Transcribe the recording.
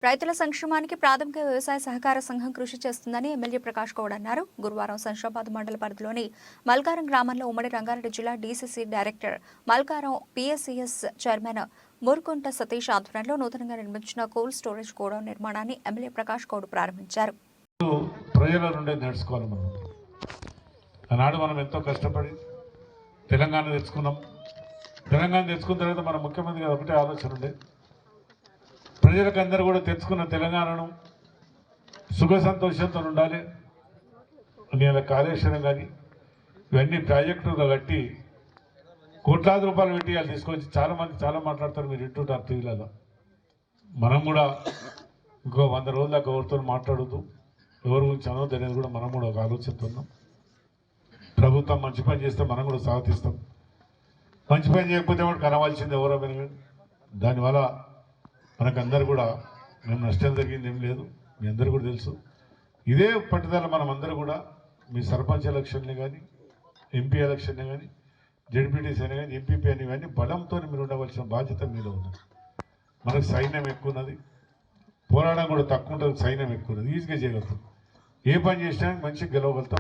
రైతుల సంక్షేమానికి ప్రాథమిక వ్యవసాయ సహకార సంఘం కృషి చేస్తుందని ఎమ్మెల్యే ప్రకాష్ గౌడ్ అన్నారు. గురువారం శంషాబాద్ మండల పరిధిలోని మల్కారం గ్రామంలో ఉమ్మడి రంగారెడ్డి జిల్లా DCC director, Malkaram PSCS chairman Murukunta Satish ఆధ్వర్యంలో నూతనంగా నిర్మించిన కోల్డ్ స్టోరేజ్ గోడౌన్ నిర్మాణాన్ని ఎమ్మెల్యే ప్రకాష్ గౌడ్ ప్రారంభించారు. ప్రజల నుండే నడుచుకోవాలి. ఆనాడు మనం ఎంతో కష్టపడి తెలంగాణ తెచ్చుకున్నాం. తెలంగాణ తెచ్చుకున్న తర్వాత మన ముఖ్యమంత్రి గారు ఒకటే ఆలోచన ఉండే, ప్రజలకు అందరూ కూడా తెచ్చుకున్న తెలంగాణను సుఖ సంతోషంతో ఉండాలి. నేను కాళేశ్వరం కానీ ఇవన్నీ ప్రాజెక్టుగా కట్టి కోట్లాది రూపాయలు పెట్టి వాళ్ళు తీసుకొచ్చి చాలామంది చాలా మాట్లాడతారు, మీరు ఇంటుంటారు టీవీలలో. మనం కూడా ఇంకో 100 రోజుల దాకా ఎవరితో మాట్లాడద్దు, ఎవరి గురించి అనవద్దు అనేది కూడా మనం కూడా ఒక ఆలోచిస్తున్నాం. ప్రభుత్వం మంచి పని చేస్తే మనం కూడా స్వాగతిస్తాం. మంచి పని చేయకపోతే మనకు కనవాల్సింది ఎవరో కానీ దానివల్ల మనకందరూ కూడా మేము నష్టం జరిగింది ఏం లేదు, మీ అందరూ కూడా తెలుసు. ఇదే పట్టుదల మనం అందరూ కూడా మీ సర్పంచ్ ఎలక్షన్ని కానీ, ఎంపీ ఎలక్షన్ని కానీ, జడ్పీటీసీ అని కానీ, ఎంపీపీ అని కానీ బలంతో మీరు ఉండవలసిన బాధ్యత మీలో ఉన్నది. మనకు సైన్యం ఎక్కువ ఉన్నది, పోరాటం కూడా తక్కువ ఉంటుంది, సైన్యం ఎక్కువ ఉన్నది, ఈజీగా చేయగలుగుతాం. ఏ పని చేసినా మంచిగా గెలవగలుగుతాం.